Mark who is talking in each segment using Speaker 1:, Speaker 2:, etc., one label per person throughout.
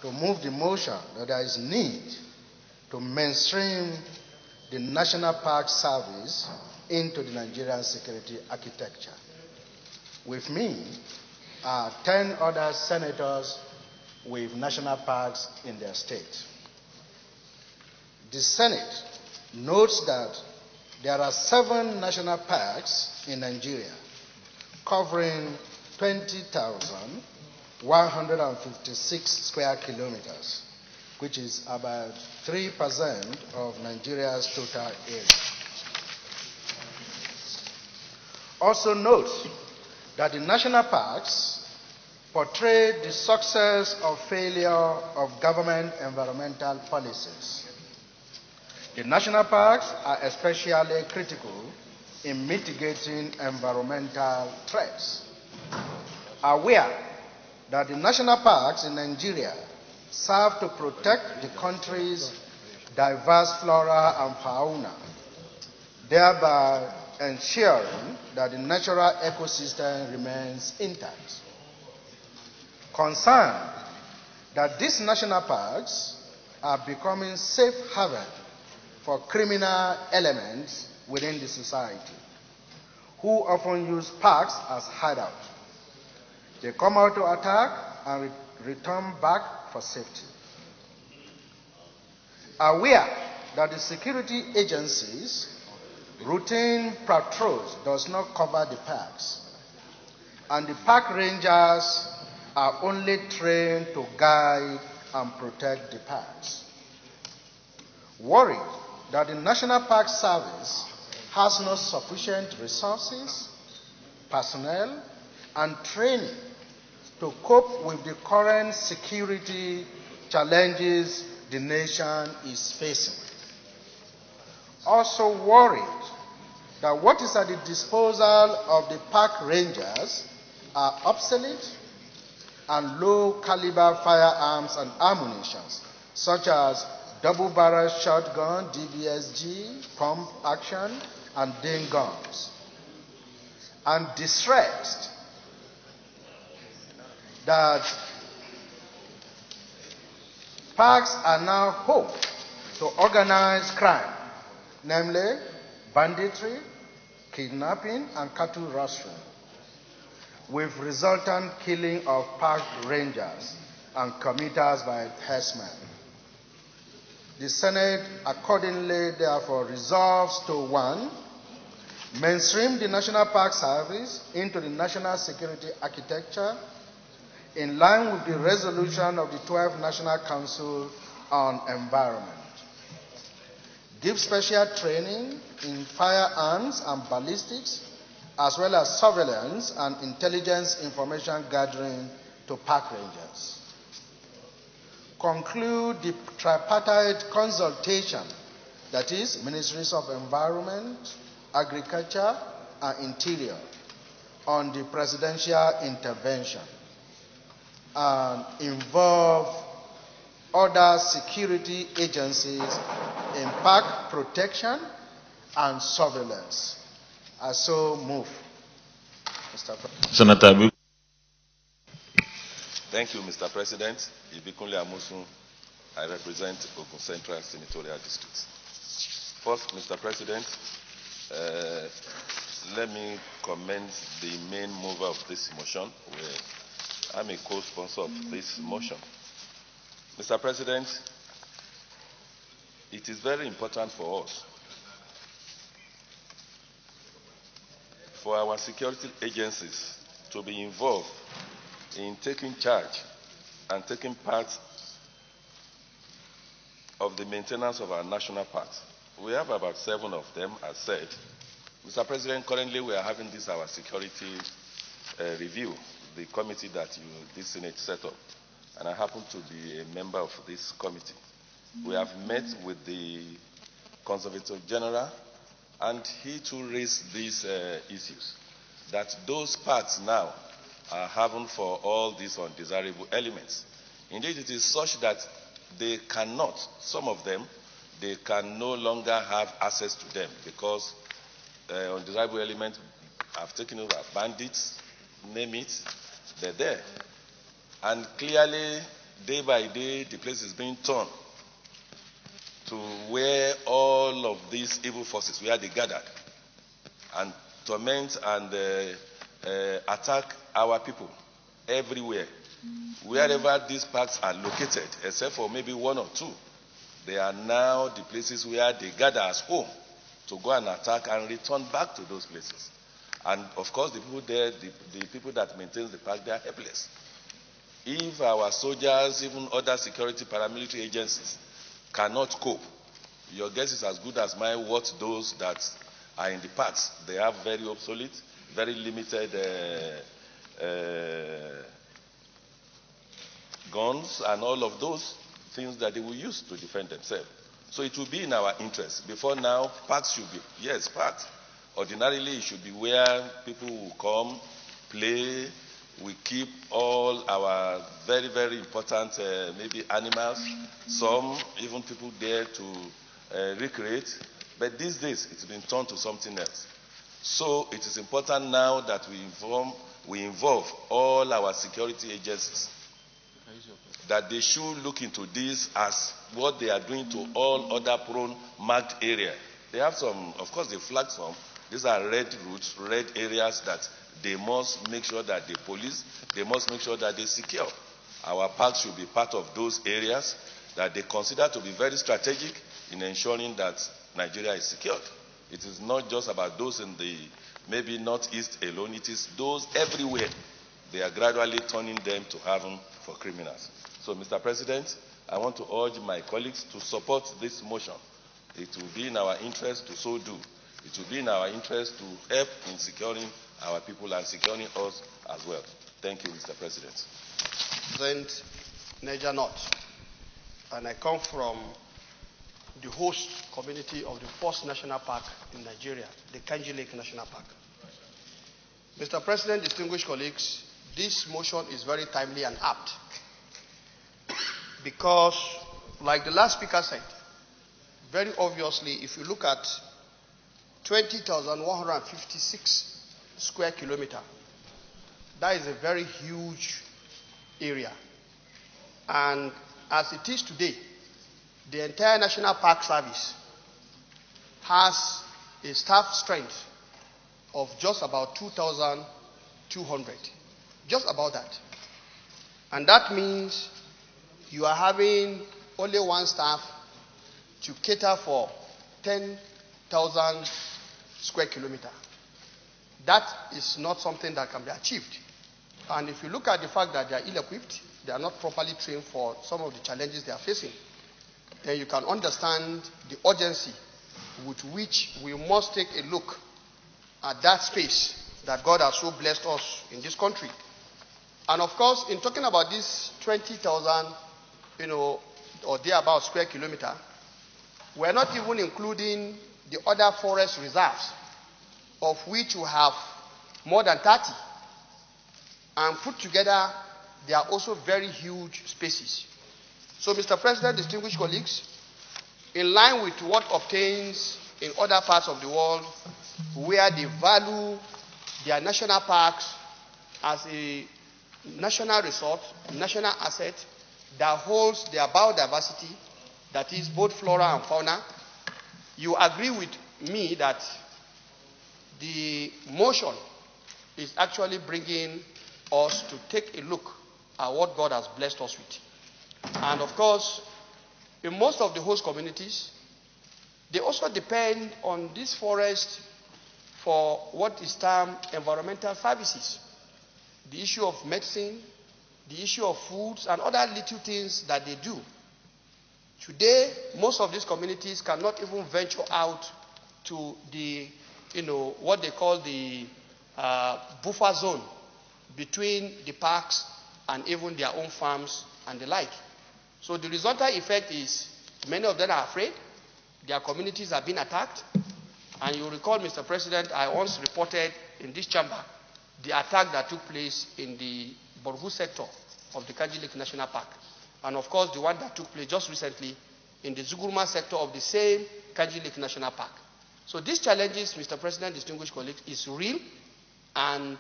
Speaker 1: to move the motion that there is need to mainstream the National Park Service into the Nigerian security architecture. With me are 10 other senators with national parks in their state. The Senate notes that there are 7 national parks in Nigeria covering 20,156 square kilometers, which is about 3% of Nigeria's total area. Also note that the national parks portray the success or failure of government environmental policies. The national parks are especially critical in mitigating environmental threats. Aware that the national parks in Nigeria serve to protect the country's diverse flora and fauna, thereby ensuring that the natural ecosystem remains intact. Concerned that these national parks are becoming safe haven for criminal elements within the society, who often use parks as hideout. They come out to attack and return back for safety. Aware that the security agencies' routine patrols does not cover the parks, and the park rangers are only trained to guide and protect the parks. Worried that the National Park Service has not sufficient resources, personnel, and training to cope with the current security challenges the nation is facing. Also worried that what is at the disposal of the park rangers are obsolete and low-caliber firearms and ammunition, such as double-barrel shotgun, DBSG, pump action, and ding guns. And distressed that parks are now home to organized crime, namely banditry, kidnapping, and cattle rustling, with resultant killing of park rangers and commuters by herdsmen. The Senate accordingly therefore resolves to 1. Mainstream the National Park Service into the national security architecture in line with the resolution of the 12th National Council on Environment. Give special training in firearms and ballistics, as well as surveillance and intelligence information gathering to park rangers. Conclude the tripartite consultation, that is, Ministries of Environment, Agriculture, and Interior, on the presidential intervention, and involve other security agencies in park protection and surveillance. I so move. Mr. President.
Speaker 2: Senator.
Speaker 3: Thank you, Mr. President. Ibikunle Amosun, I represent Ogun Central Senatorial District. First, Mr. President, let me commend the main mover of this motion. I'm a co-sponsor of this motion. Mr. President, it is very important for us, for our security agencies to be involved in taking charge and taking part of the maintenance of our national parks. We have about 7 of them, as said. Mr. President, currently we are having this our security review, the committee that this Senate set up, and I happen to be a member of this committee. We have met with the Conservator General, and he too raised these issues, that those parts now are having for all these undesirable elements. Indeed, it is such that they cannot, some of them, they can no longer have access to them because undesirable elements have taken over. Bandits, name it, they're there. And clearly, day by day, the place is being turned to where all of these evil forces, where they gathered and torment and attack our people everywhere. Wherever these parks are located, except for maybe one or two, they are now the places where they gather as home to go and attack and return back to those places. And of course, the people there, the people that maintain the park, they are helpless. If our soldiers, even other security paramilitary agencies, cannot cope, your guess is as good as mine what those that are in the parks. They have very obsolete, very limited guns and all of those things that they will use to defend themselves. So it will be in our interest. Before now, parks should be, yes, parks. Ordinarily, it should be where people will come, play. We keep all our very, very important, maybe animals, some even people there to recreate. But these days, it's been turned to something else. So it is important now that we involve all our security agencies, that they should look into this as what they are doing to all other prone marked areas. They have some, of course, they flag some. These are red routes, red areas that they must make sure that they police, they must make sure that they secure. Our parks should be part of those areas that they consider to be very strategic in ensuring that Nigeria is secured. It is not just about those in the maybe northeast alone, it is those everywhere. They are gradually turning them to haven for criminals. So, Mr. President, I want to urge my colleagues to support this motion. It will be in our interest to so do. It will be in our interest to help in securing our people and securing us as well. Thank you, Mr. President.
Speaker 2: President Niger North, and I come from the host community of the first national park in Nigeria, the Kanji Lake National Park. Mr. President, distinguished colleagues, this motion is very timely and apt because, like the last speaker said, very obviously, if you look at 20,156 square kilometers, that is a very huge area. And as it is today, the entire National Park Service has a staff strength of just about 2,200. Just about that. And that means you are having only one staff to cater for 10,000 square kilometers. That is not something that can be achieved. And if you look at the fact that they are ill-equipped, they are not properly trained for some of the challenges they are facing, then you can understand the urgency with which we must take a look at that space that God has so blessed us in this country. And of course, in talking about this 20,000, or thereabout square kilometer, we're not even including the other forest reserves, of which we have more than 30. And put together, they are also very huge spaces. So, Mr. President, distinguished colleagues, in line with what obtains in other parts of the world, where they value their national parks as a national resource, national asset that holds their biodiversity, that is both flora and fauna, you agree with me that the motion is actually bringing us to take a look at what God has blessed us with. And of course, in most of the host communities, they also depend on this forest for what is termed environmental services. The issue of medicine, the issue of foods, and other little things that they do. Today, most of these communities cannot even venture out to the, what they call the buffer zone between the parks and even their own farms and the like. So the resultant effect is many of them are afraid. Their communities are being attacked. And you recall, Mr. President, I once reported in this chamber the attack that took place in the Borgu sector of the Kanji Lake National Park. And of course, the one that took place just recently in the Zugurma sector of the same Kanji Lake National Park. So these challenges, Mr. President, distinguished colleagues, is real. And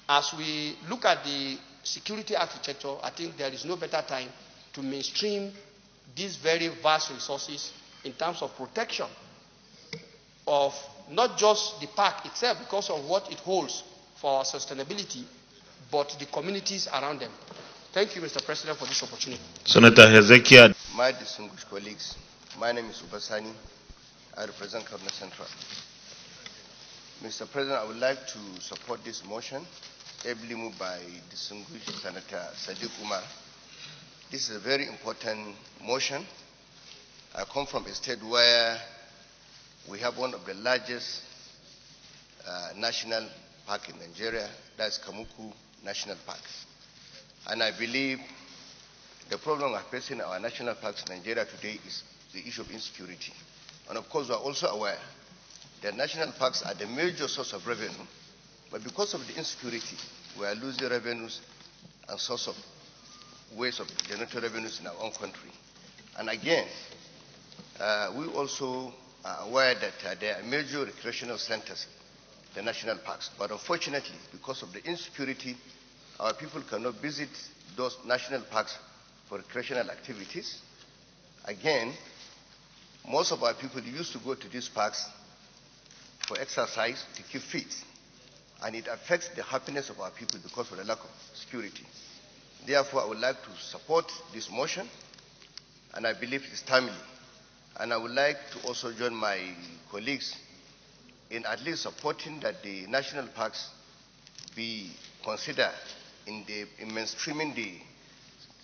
Speaker 2: as we look at the security architecture, I think there is no better time to mainstream these very vast resources in terms of protection of not just the park itself because of what it holds for our sustainability, but the communities around them. Thank you, Mr. President, for this opportunity.
Speaker 4: Senator Hezekiah.
Speaker 5: My distinguished colleagues, my name is Ubasani. I represent Kaduna Central. Mr. President, I would like to support this motion, ably moved by distinguished Senator Sadiq Umar. This is a very important motion. I come from a state where we have one of the largest national parks in Nigeria, that's Kamuku National Park. And I believe the problem we're facing in our national parks in Nigeria today is the issue of insecurity. And of course, we're also aware that national parks are the major source of revenue, but because of the insecurity, we are losing revenues and source of ways of generating revenues in our own country. And again, we also are aware that there are major recreational centers, the national parks. But unfortunately, because of the insecurity, our people cannot visit those national parks for recreational activities. Again, most of our people used to go to these parks for exercise to keep fit. And it affects the happiness of our people because of the lack of security. Therefore, I would like to support this motion, and I believe it's timely. And I would like to also join my colleagues in at least supporting that the national parks be considered in mainstreaming the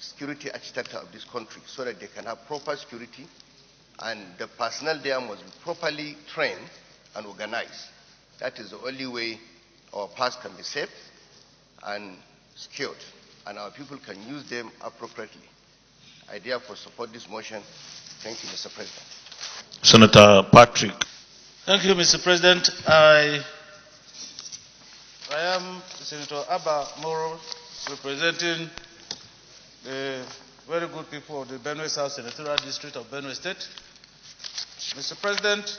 Speaker 5: security architecture of this country so that they can have proper security, and the personnel there must be properly trained and organized. That is the only way our parks can be safe and secured, and our people can use them appropriately. I therefore support this motion. Thank you, Mr. President.
Speaker 4: Senator Patrick.
Speaker 6: Thank you, Mr. President. I am Senator Abba Moro, representing the very good people of the Benue South Senatorial District of Benue State. Mr. President,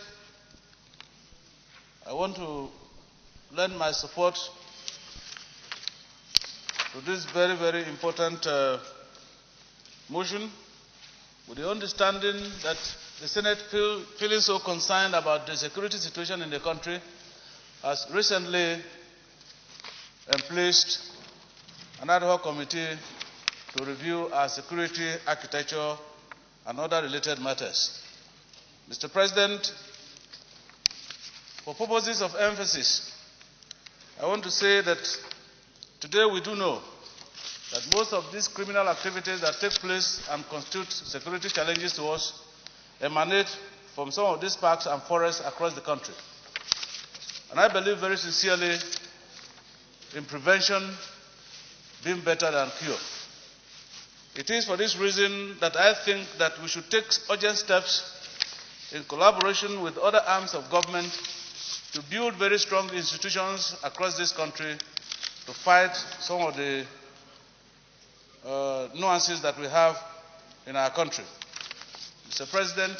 Speaker 6: I want to lend my support to this very, very important motion, with the understanding that the Senate, feeling so concerned about the security situation in the country, has recently emplaced an ad hoc committee to review our security architecture and other related matters. Mr. President, for purposes of emphasis, I want to say that today we do know that most of these criminal activities that take place and constitute security challenges to us emanate from some of these parks and forests across the country. And I believe very sincerely in prevention being better than cure. It is for this reason that I think that we should take urgent steps in collaboration with other arms of government to build very strong institutions across this country to fight some of the nuances that we have in our country. Mr. President,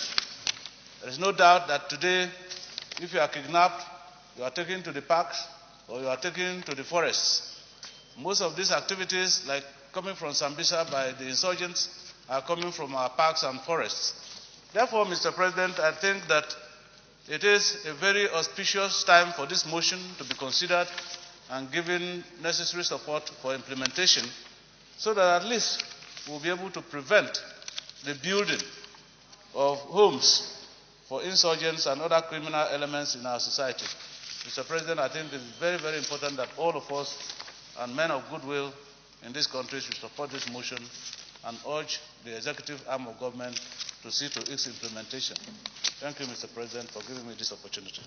Speaker 6: there is no doubt that today, if you are kidnapped, you are taken to the parks or you are taken to the forests. Most of these activities, like coming from Sambisa by the insurgents, are coming from our parks and forests. Therefore, Mr. President, I think that it is a very auspicious time for this motion to be considered and given necessary support for implementation, so that at least we'll be able to prevent the building of homes for insurgents and other criminal elements in our society. Mr. President, I think it is very, very important that all of us and men of goodwill in this country should support this motion and urge the executive arm of government to see to its implementation. Thank you, Mr. President, for giving me this opportunity.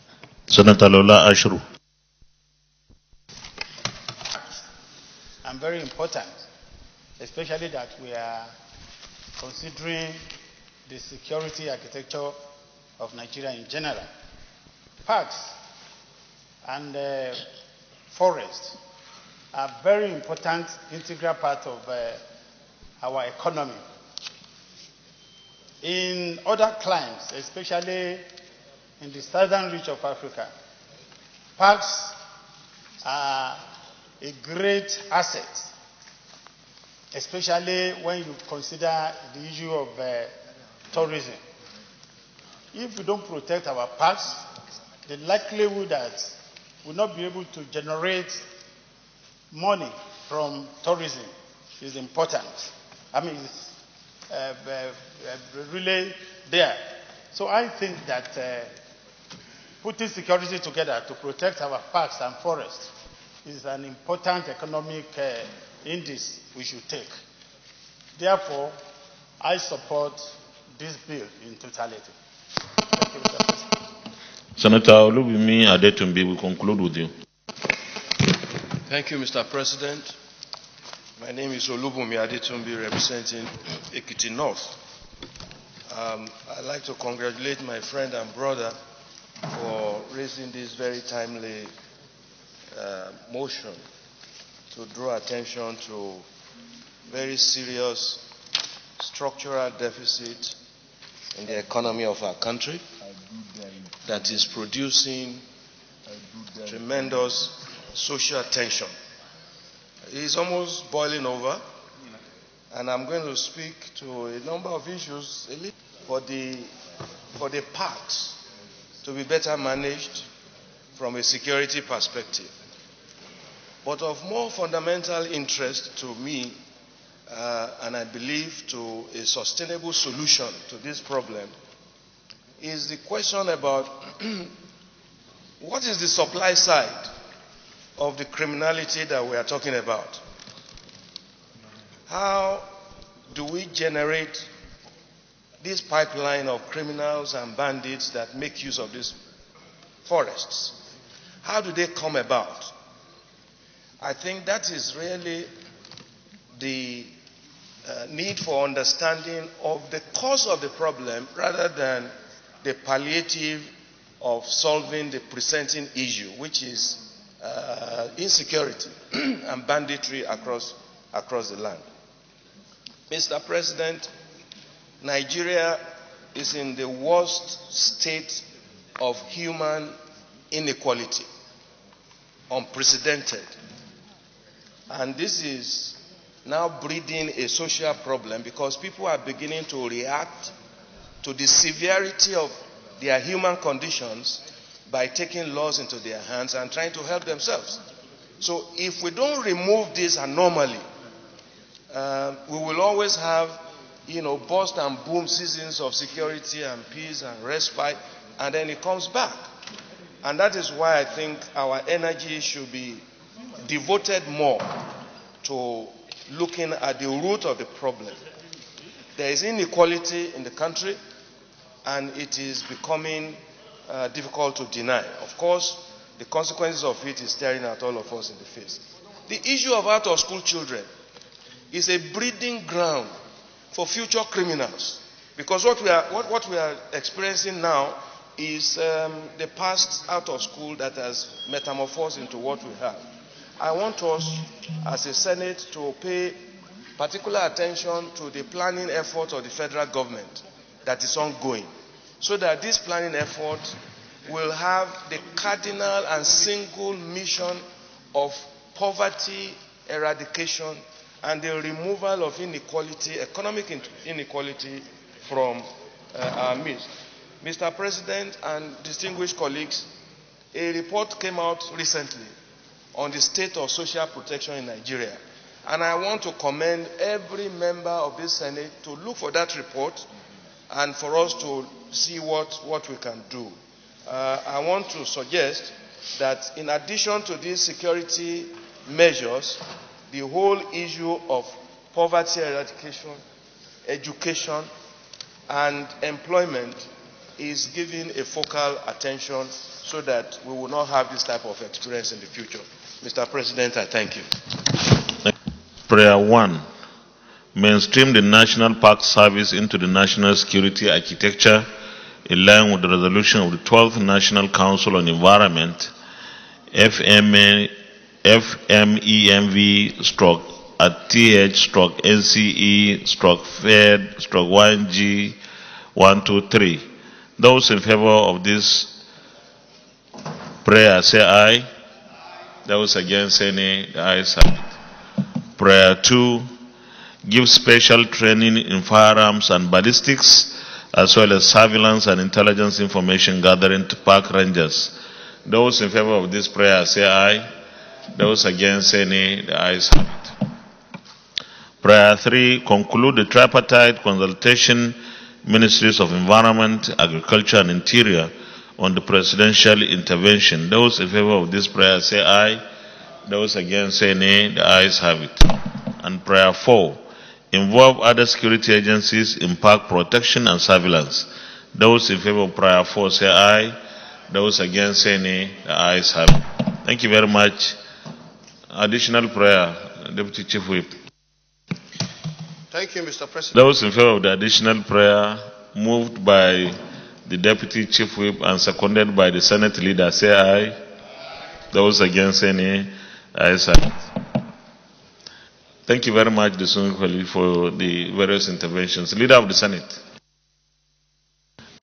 Speaker 4: Senator Lola Ashru.
Speaker 7: And very important, especially that we are considering the security architecture of Nigeria in general. Parks and forests are very important, integral part of our economy. In other climes, especially in the southern reach of Africa, parks are a great asset especially when you consider the issue of tourism. If we don't protect our parks, the likelihood that we'll not be able to generate money from tourism is important. I mean, it's really there. So I think that putting security together to protect our parks and forests is an important economic index we should take. Therefore, I support this bill in totality. Thank you, Mr. President.
Speaker 4: Senator Olubimi Adetumbi will conclude with you.
Speaker 8: Thank you, Mr. President. My name is Olubumi Adetumbi, representing Ekiti North. I'd like to congratulate my friend and brother for raising this very timely motion to draw attention to very serious structural deficit in the economy of our country that is producing tremendous social tension. It is almost boiling over, and I'm going to speak to a number of issues for the parks to be better managed from a security perspective. But of more fundamental interest to me, and I believe to a sustainable solution to this problem, is the question about what is the supply side of the criminality that we are talking about. How do we generate this pipeline of criminals and bandits that make use of these forests? How do they come about? I think that is really the need for understanding of the cause of the problem rather than the palliative of solving the presenting issue, which is insecurity and banditry across the land. Mr. President, Nigeria is in the worst state of human inequality, unprecedented. And this is now breeding a social problem because people are beginning to react to the severity of their human conditions by taking laws into their hands and trying to help themselves. So if we don't remove this anomaly, we will always have, bust and boom seasons of security and peace and respite, and then it comes back. And that is why I think our energy should be devoted more to looking at the root of the problem. There is inequality in the country, and it is becoming difficult to deny. Of course, the consequences of it is staring at all of us in the face. The issue of out-of-school children is a breeding ground for future criminals, because what we are experiencing now is the past out of school that has metamorphosed into what we have. I want us as a Senate to pay particular attention to the planning effort of the federal government that is ongoing, so that this planning effort will have the cardinal and single mission of poverty eradication and the removal of inequality, economic inequality from our midst. Mr. President and distinguished colleagues, a report came out recently on the state of social protection in Nigeria. And I want to commend every member of this Senate to look for that report and for us to see what we can do. I want to suggest that in addition to these security measures, the whole issue of poverty eradication, education, and employment is given a focal attention so that we will not have this type of experience in the future. Mr. President, I thank you.
Speaker 4: Prayer 1. Mainstream the National Park Service into the national security architecture in line with the resolution of the 12th National Council on Environment, FMEMV/TH/NCE/Fed/1G123. Those in favor of this prayer say aye. Those against say nay. The ayes have it. Prayer 2. give special training in firearms and ballistics, as well as surveillance and intelligence information gathering to park rangers. Those in favor of this prayer say aye. Those against say nay. The ayes have it. Prayer 3, conclude the tripartite consultation Ministries of Environment, Agriculture and Interior on the presidential intervention. Those in favor of this prayer say aye. Those against say nay. The ayes have it. And prayer 4, involve other security agencies in park protection and surveillance. Those in favor of prayer 4 say aye. Those against say nay. The ayes have it. Thank you very much. Additional prayer, Deputy Chief Whip.
Speaker 2: Thank you, Mr. President.
Speaker 4: Those in favor of the additional prayer, moved by the Deputy Chief Whip and seconded by the Senate Leader, say aye. Those against say nay. Ayes have it. Thank you very much, Consequently, for the various interventions. Leader of the Senate.